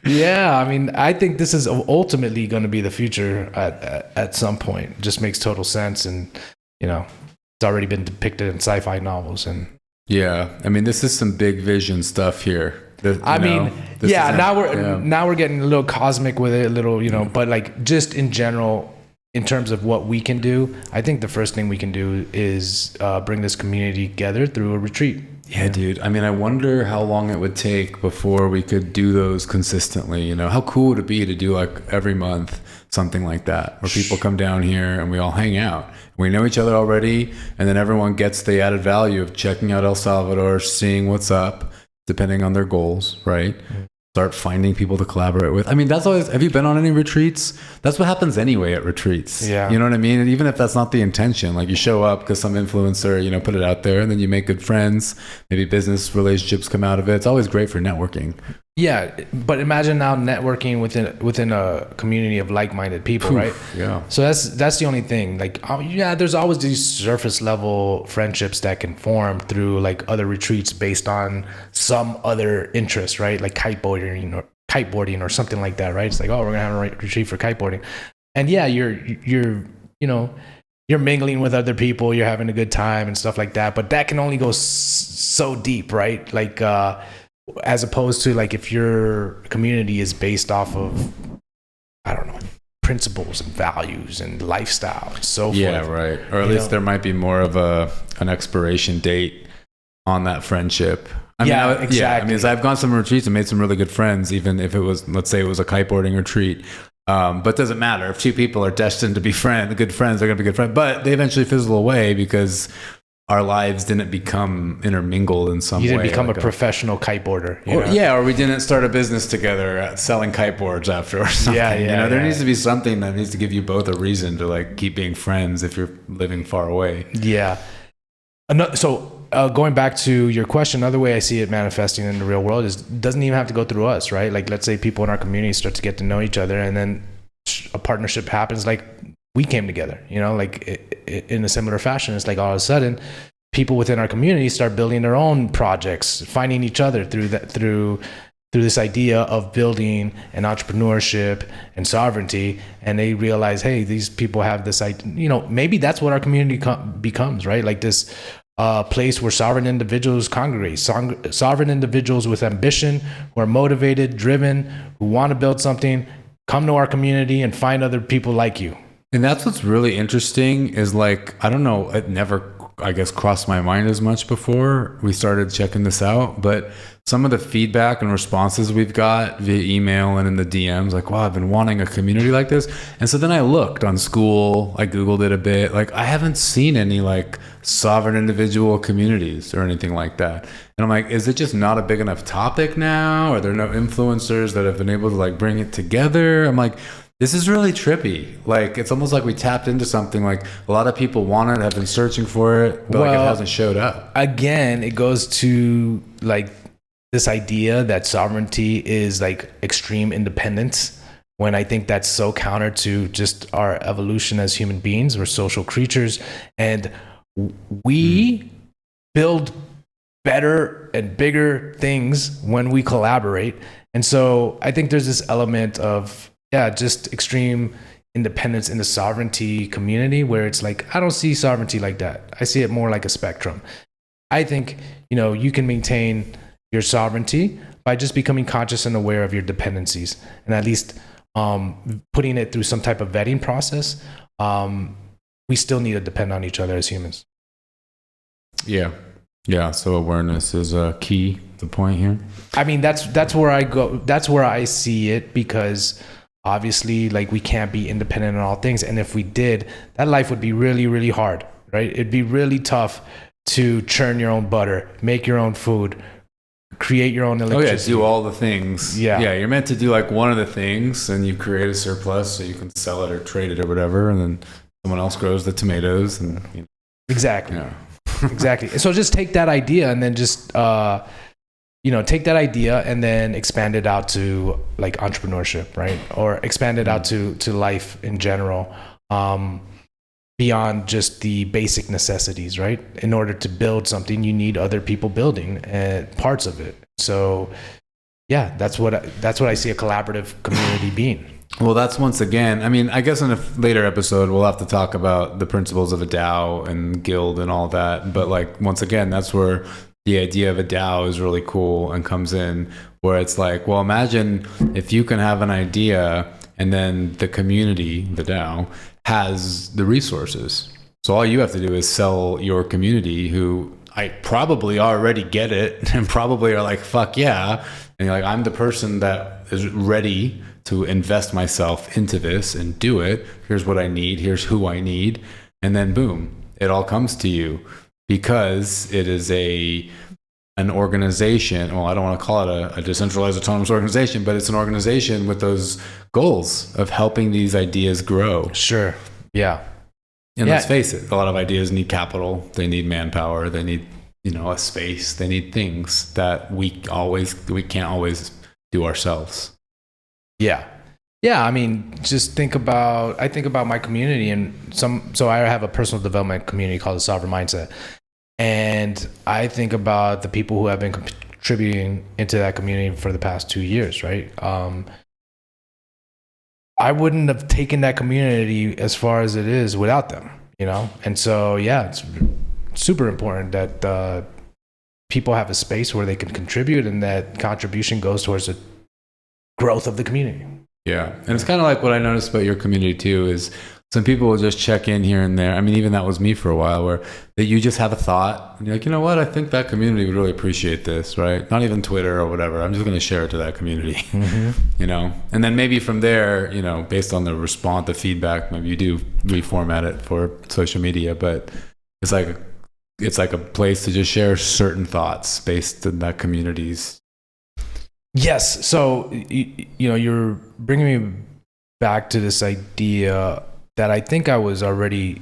Yeah, I mean, I think this is ultimately going to be the future at some point. It just makes total sense, and it's already been depicted in sci-fi novels. And yeah, I mean, this is some big vision stuff here. Now we're getting a little cosmic with it, a little, but like just in general, in terms of what we can do, I think the first thing we can do is bring this community together through a retreat. Yeah, dude. I mean, I wonder how long it would take before we could do those consistently. How cool would it be to do like every month something like that, where people come down here and we all hang out. We know each other already, and then everyone gets the added value of checking out El Salvador, seeing what's up, depending on their goals, right? start finding people to collaborate with. I mean, that's always, have you been on any retreats? That's what happens anyway at retreats. Yeah. You know what I mean? And even if that's not the intention, like you show up because some influencer, put it out there, and then you make good friends, maybe business relationships come out of it. It's always great for networking. Yeah, but imagine now networking within a community of like-minded people, right? Yeah. So that's the only thing. Like, there's always these surface level friendships that can form through like other retreats based on some other interest, right? Like kiteboarding or something like that, right? It's like, oh, we're gonna have a retreat for kiteboarding, and yeah, you're mingling with other people, you're having a good time and stuff like that. But that can only go so deep, right? Like, as opposed to like if your community is based off of, I don't know, principles and values and lifestyle and so forth. Yeah, right. Or at least there might be more of an expiration date on that friendship. Exactly. Yeah, I mean, I've gone some retreats and made some really good friends, even if it was, let's say it was a kiteboarding retreat. But it doesn't matter. If two people are destined to be good friends, they're going to be good friends. But they eventually fizzle away because our lives didn't become intermingled in some way. You didn't become like a professional kiteboarder. Or we didn't start a business together selling kiteboards after or something. There needs to be something that needs to give you both a reason to like keep being friends if you're living far away. Yeah. So going back to your question, another way I see it manifesting in the real world is it doesn't even have to go through us, right? Like, let's say people in our community start to get to know each other, and then a partnership happens. Like, we came together, like in a similar fashion. It's like all of a sudden people within our community start building their own projects, finding each other through this idea of building an entrepreneurship and sovereignty. And they realize, hey, these people have this idea, maybe that's what our community becomes, right? Like this place where sovereign individuals congregate, sovereign individuals with ambition, who are motivated, driven, who want to build something, come to our community and find other people like you. And that's what's really interesting is like, I don't know, it never, I guess, crossed my mind as much before we started checking this out, but some of the feedback and responses we've got via email and in the DMs, like, wow, I've been wanting a community like this. And so then I looked on School, I Googled it a bit, like I haven't seen any like sovereign individual communities or anything like that. And I'm like, is it just not a big enough topic now? Are there no influencers that have been able to like bring it together? I'm like, this is really trippy. Like, it's almost like we tapped into something like a lot of people want it, have been searching for it, but like it hasn't showed up. Again, it goes to like this idea that sovereignty is like extreme independence, when I think that's so counter to just our evolution as human beings. We're social creatures, and we build better and bigger things when we collaborate. And so I think there's this element of, just extreme independence in the sovereignty community, where it's like, I don't see sovereignty like that. I see it more like a spectrum. I think, you can maintain your sovereignty by just becoming conscious and aware of your dependencies, and at least putting it through some type of vetting process. We still need to depend on each other as humans. Yeah. So awareness is a key, the point here. I mean, that's where I go. That's where I see it, because obviously, like, we can't be independent in all things. And if we did, that life would be really, really hard, right? It'd be really tough to churn your own butter, make your own food, create your own electricity. Do all the things. Yeah. You're meant to do like one of the things, and you create a surplus so you can sell it or trade it or whatever, and then someone else grows the tomatoes. And Exactly. Exactly. So just take that idea and then just take that idea and then expand it out to like entrepreneurship, right? Or expand it out to life in general, beyond just the basic necessities, right? In order to build something, you need other people building parts of it. So that's what I see a collaborative community being. Well, that's once again, I mean, I guess in a later episode, we'll have to talk about the principles of a DAO and guild and all that. But like, once again, that's where the idea of a DAO is really cool and comes in, where it's like, well, imagine if you can have an idea and then the community, the DAO, has the resources. So all you have to do is sell your community, who I probably already get it and probably are like, fuck yeah. And you're like, I'm the person that is ready to invest myself into this and do it. Here's what I need. Here's who I need. And then boom, it all comes to you, because it is a an organization. Well, I don't want to call it a decentralized autonomous organization, but it's an organization with those goals of helping these ideas grow. Sure. Yeah. And let's face it, a lot of ideas need capital. They need manpower. They need, a space. They need things that we can't always do ourselves. Yeah. Yeah. I mean, just I think about my community so I have a personal development community called the Sovereign Mindset. And I think about the people who have been contributing into that community for the past 2 years, right? I wouldn't have taken that community as far as it is without them, And so, yeah, it's super important that people have a space where they can contribute, and that contribution goes towards the growth of the community. Yeah. And it's kind of like what I noticed about your community too, is some people will just check in here and there. I mean, even that was me for a while, where that you just have a thought and you're like, you know what? I think that community would really appreciate this, right? Not even Twitter or whatever. I'm just going to share it to that community, and then maybe from there, based on the response, the feedback, maybe you do reformat it for social media, but it's like a place to just share certain thoughts based on that community's. Yes. So, you're bringing me back to this idea that I think I was already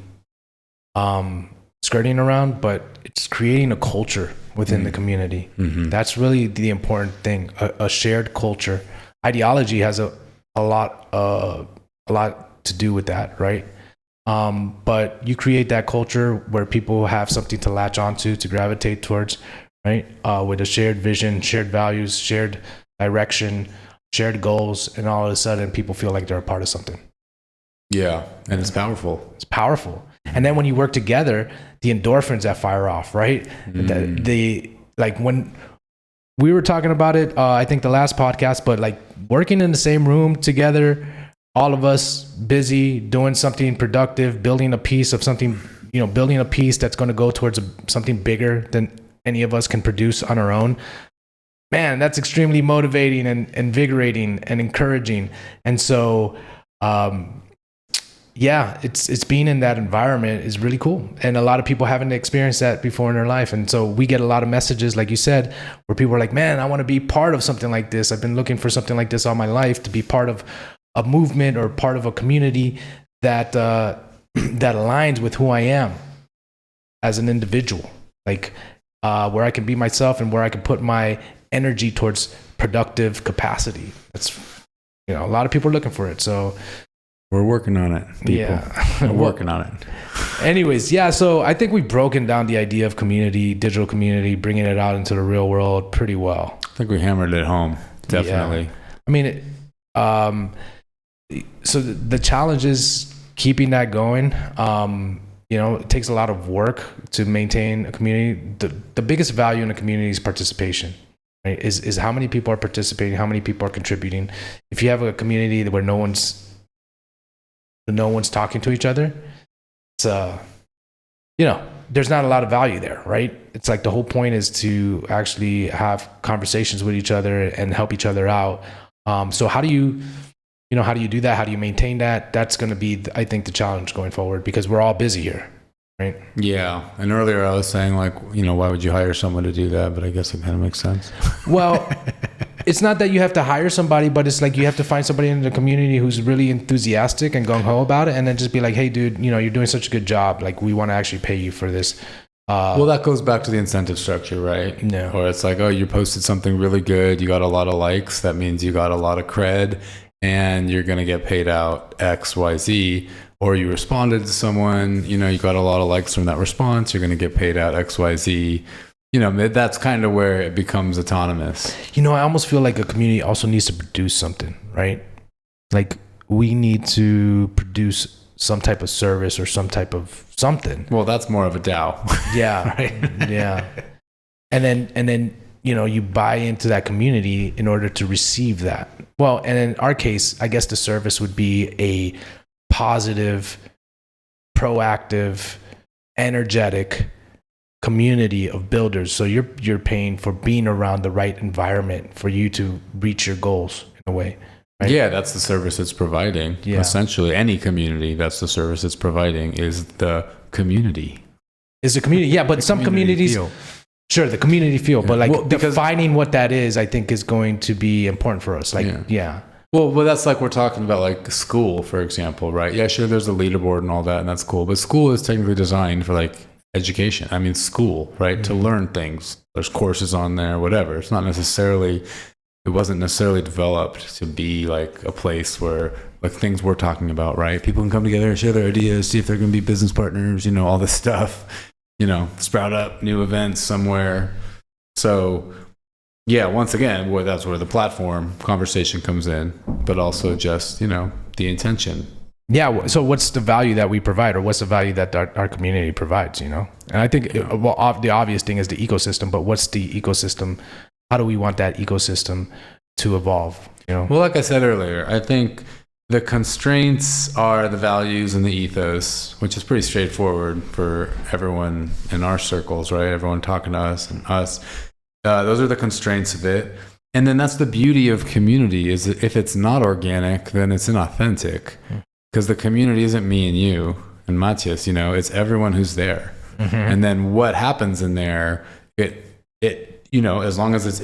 skirting around, but it's creating a culture within the community. Mm-hmm. That's really the important thing, a shared culture. Ideology has a lot to do with that, right? But you create that culture where people have something to latch onto, to gravitate towards, right? With a shared vision, shared values, shared direction, shared goals, and all of a sudden people feel like they're a part of something. Yeah, and it's powerful. It's powerful. And then when you work together, the endorphins that fire off, right? Like when we were talking about it, I think the last podcast, but like working in the same room together, all of us busy doing something productive, building a piece of something, building a piece that's going to go towards something bigger than any of us can produce on our own. Man, that's extremely motivating and invigorating and encouraging. And so, it's being in that environment is really cool. And a lot of people haven't experienced that before in their life. And so we get a lot of messages, like you said, where people are like, man, I want to be part of something like this. I've been looking for something like this all my life, to be part of a movement or part of a community that that aligns with who I am as an individual, like where I can be myself and where I can put my energy towards productive capacity. That's, a lot of people are looking for it. So we're working on it, people. Yeah. We're working on it. Anyways, yeah, so I think we've broken down the idea of community, digital community, bringing it out into the real world pretty well. I think we hammered it home, definitely. Yeah. I mean, so the challenge is keeping that going. It takes a lot of work to maintain a community. The biggest value in a community is participation, right? Is how many people are participating, how many people are contributing. If you have a community where no one's talking to each other, it's there's not a lot of value there, right? It's like the whole point is to actually have conversations with each other and help each other out. So how do you do that? How do you maintain that? That's going to be, I think, the challenge going forward, because we're all busy here, right? Yeah. And earlier I was saying, like, why would you hire someone to do that? But I guess it kind of makes sense. Well, it's not that you have to hire somebody, but it's like you have to find somebody in the community who's really enthusiastic and gung-ho about it, and then just be like, hey, dude, you're doing such a good job. Like, we want to actually pay you for this. Well, that goes back to the incentive structure, right? Yeah. Or it's like, oh, you posted something really good. You got a lot of likes. That means you got a lot of cred, and you're going to get paid out X, Y, Z. Or you responded to someone, you got a lot of likes from that response. You're going to get paid out X, Y, Z. That's kind of where it becomes autonomous. I almost feel like a community also needs to produce something, right? Like, we need to produce some type of service or some type of something. Well, that's more of a DAO. Yeah. Right? Yeah. And then, you buy into that community in order to receive that. Well, and in our case, I guess the service would be a positive, proactive, energetic community of builders. So you're paying for being around the right environment for you to reach your goals in a way. Right? Yeah, that's the service it's providing. Yeah. Essentially, any community, that's the service it's providing, is the community. Is the community. Yeah, but some communities, Sure, the community feel, but like Well, because- defining what that is, I think is going to be important for us. Like, yeah. Well, that's like we're talking about like school, for example, right? Yeah, sure, there's a leaderboard and all that, and that's cool. But school is technically designed for like education. I mean, school, right? To learn things. There's courses on there, whatever. It's not necessarily, it wasn't necessarily developed to be like a place where like things we're talking about, right? People can come together, share their ideas, see if they're going to be business partners, you know, all this stuff, you know, sprout up new events somewhere. So, yeah, once again, that's where the platform conversation comes in, but also just, you know, the intention. Yeah. So what's the value that we provide, or what's the value that our community provides, you know? And I think the obvious thing is the ecosystem, but what's the ecosystem? How do we want that ecosystem to evolve, you know? Well, like I said earlier, I think the constraints are the values and the ethos, which is pretty straightforward for everyone in our circles, right? Everyone talking to us and us. Those are the constraints of it. And then that's the beauty of community, is that if it's not organic, then it's inauthentic. Because the community isn't me and you and Matias, you know, it's everyone who's there. And then what happens in there, it you know, as long as it's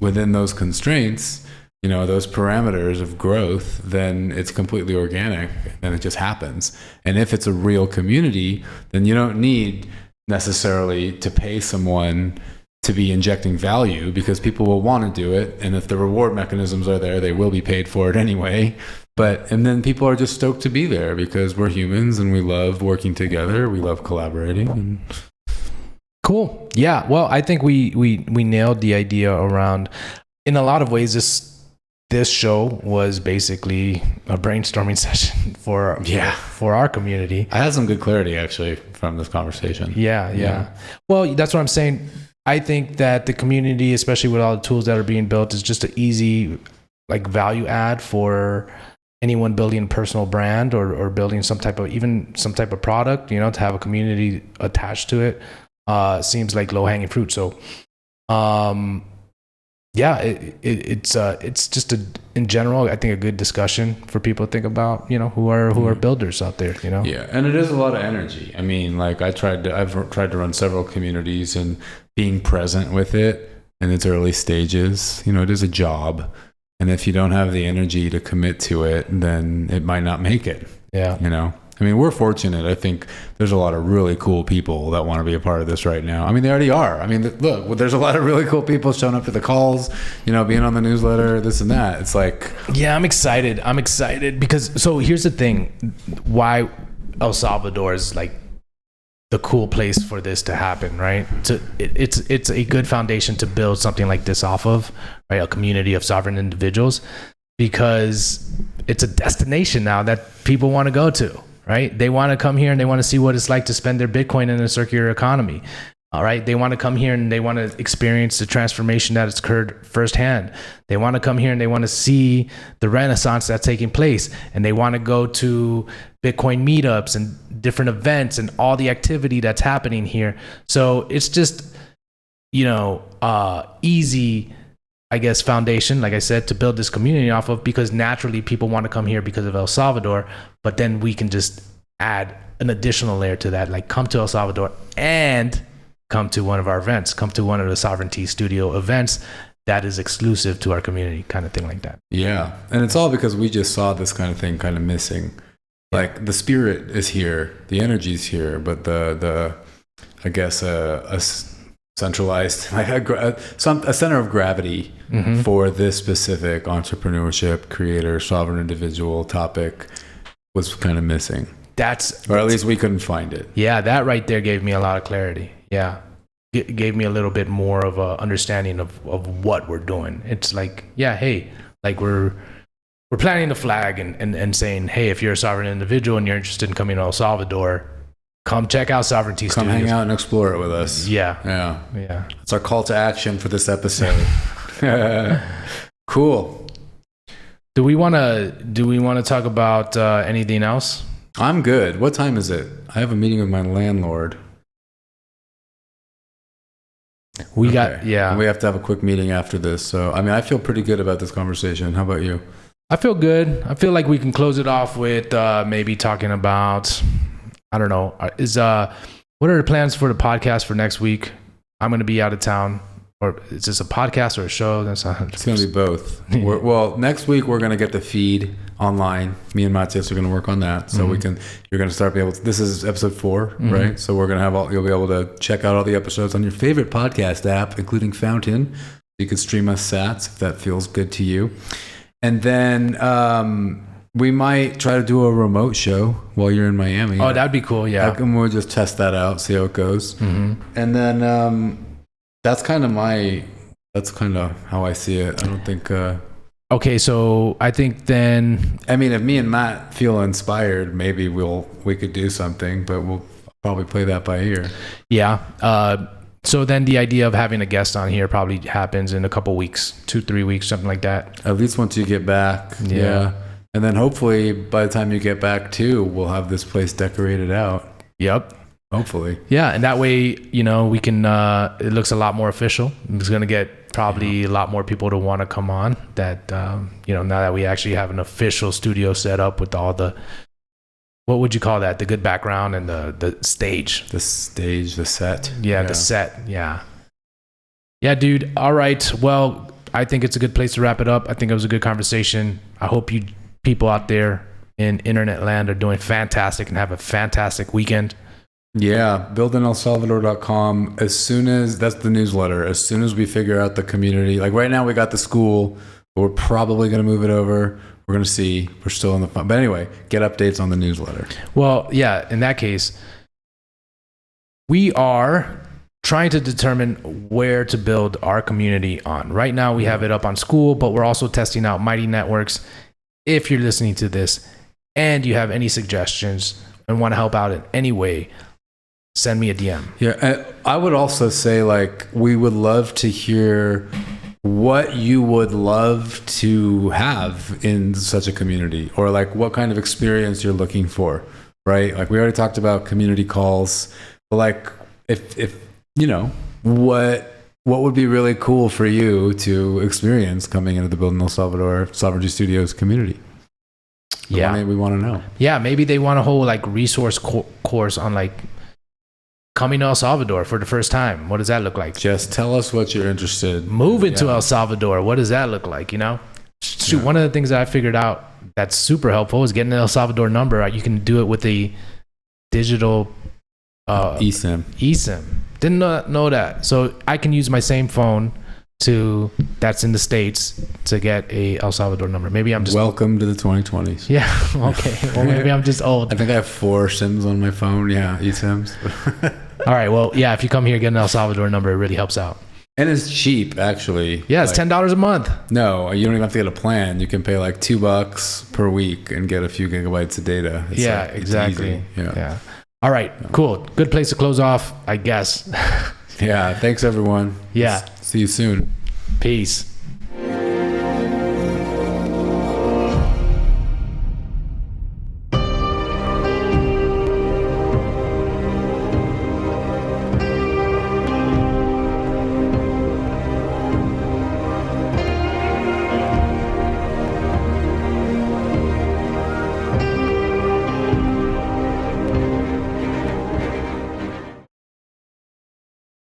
within those constraints, you know, those parameters of growth, then it's completely organic and it just happens. And if it's a real community, then you don't need necessarily to pay someone to be injecting value, because people will want to do it. And if the reward mechanisms are there, they will be paid for it anyway. And then people are just stoked to be there because we're humans and we love working together. We love collaborating. Cool. Yeah. Well, I think we nailed the idea around, in a lot of ways, this show was basically a brainstorming session for our community. I had some good clarity actually from this conversation. Yeah. Well, that's what I'm saying. I think that the community, especially with all the tools that are being built, is just an easy like value add for anyone building a personal brand or building some type of product, you know, to have a community attached to it. Seems like low-hanging fruit. So it's just in general, I think, a good discussion for people to think about, you know, who are builders out there, you know. Yeah, and it is a lot of energy. I mean, like I've tried to run several communities, and being present with it in its early stages, you know, it is a job. And if you don't have the energy to commit to it, then it might not make it. Yeah. You know, I mean, we're fortunate. I think there's a lot of really cool people that want to be a part of this right now. I mean, they already are. I mean, look, there's a lot of really cool people showing up to the calls, you know, being on the newsletter, this and that. It's like, yeah, I'm excited because, so here's the thing, why El Salvador is like the cool place for this to happen, right? It's a good foundation to build something like this off of, right? A community of sovereign individuals, because it's a destination now that people want to go to, right? They want to come here and they want to see what it's like to spend their Bitcoin in a circular economy. All right. They want to come here and they want to experience the transformation that has occurred firsthand. They want to come here and they want to see the renaissance that's taking place. And they want to go to Bitcoin meetups and different events and all the activity that's happening here. So it's just, you know, easy, I guess, foundation, like I said, to build this community off of, because naturally people want to come here because of El Salvador, but then we can just add an additional layer to that, like come to El Salvador and come to one of our events, come to one of the Sovereignty Studio events that is exclusive to our community, kind of thing like that. Yeah. And it's all because we just saw this kind of thing kind of missing. Like the spirit is here, the energy is here, but the I guess a centralized, like a center of gravity for this specific entrepreneurship, creator, sovereign individual topic was kind of missing. Or at least we couldn't find it. Yeah, that right there gave me a lot of clarity. Yeah. It gave me a little bit more of a understanding of what we're doing. It's like, yeah, hey, like we're planting the flag and saying, hey, if you're a sovereign individual and you're interested in coming to El Salvador, come check out Sovereignty Studios. Come hang out and explore it with us. Yeah. That's our call to action for this episode. Cool. Do we want to talk about anything else? I'm good. What time is it? I have a meeting with my landlord. We And we have to have a quick meeting after this. So, I mean, I feel pretty good about this conversation. How about you? I feel good. I feel like we can close it off with maybe talking about, I don't know, what are the plans for the podcast for next week? I'm going to be out of town. Or is this a podcast or a show? That's not 100%. It's going to be both. Well, next week we're going to get the feed online. Me and Matthias are going to work on that. So you're going to start be able to, this is episode 4, right? So we're going to have you'll be able to check out all the episodes on your favorite podcast app, including Fountain. You can stream us sats if that feels good to you. And then we might try to do a remote show while you're in Miami. Oh, that'd be cool. Yeah. And we'll just test that out, see how it goes. And then that's kind of how I see it. I don't think. Okay, so I think then. I mean, if me and Matt feel inspired, maybe we could do something, but we'll probably play that by ear. Yeah. So then the idea of having a guest on here probably happens in a couple weeks, 2-3 weeks, something like that. At least once you get back. Yeah. And then hopefully by the time you get back too, we'll have this place decorated out. Yep. Hopefully. Yeah. And that way, we can, it looks a lot more official. It's going to get probably a lot more people to want to come on that, now that we actually have an official studio set up with all the, what would you call that? The good background and the stage. The stage, the set. Yeah, the set. Yeah. Yeah, dude. All right. Well, I think it's a good place to wrap it up. I think it was a good conversation. I hope you people out there in internet land are doing fantastic and have a fantastic weekend. Yeah, buildinelsalvador.com. As soon as that's the newsletter, as soon as we figure out the community, like right now we got the school, but we're probably going to move it over. We're going to see. We're still in the fun. But anyway, get updates on the newsletter. Well, yeah, in that case, we are trying to determine where to build our community on. Right now, we have it up on school, but we're also testing out Mighty Networks. If you're listening to this and you have any suggestions and want to help out in any way, send me a DM. Yeah, I would also say, we would love to hear what you would love to have in such a community, or what kind of experience you're looking for, right? We already talked about community calls, but if what would be really cool for you to experience coming into the Building El Salvador Sovereignty Studios community? Yeah, we want to know. Yeah, maybe they want a whole resource course on coming to El Salvador for the first time. What does that look like? Just tell us what you're interested. Moving to El Salvador. What does that look like? Shoot, one of the things that I figured out that's super helpful is getting an El Salvador number. You can do it with a digital eSIM. Didn't know that. So I can use my same phone that's in the States to get a El Salvador number. Maybe I'm just welcome to the 2020s. Yeah. Okay. Well, maybe I'm just old. I think I have 4 SIMs on my phone. Yeah, eSIMs. All right. Well, yeah. If you come here, get an El Salvador number. It really helps out. And it's cheap, actually. Yeah, it's $10 a month. No, you don't even have to get a plan. You can pay $2 per week and get a few gigabytes of data. It's exactly. Easy. Yeah. All right. Cool. Good place to close off, I guess. Yeah. Thanks, everyone. Yeah. See you soon. Peace.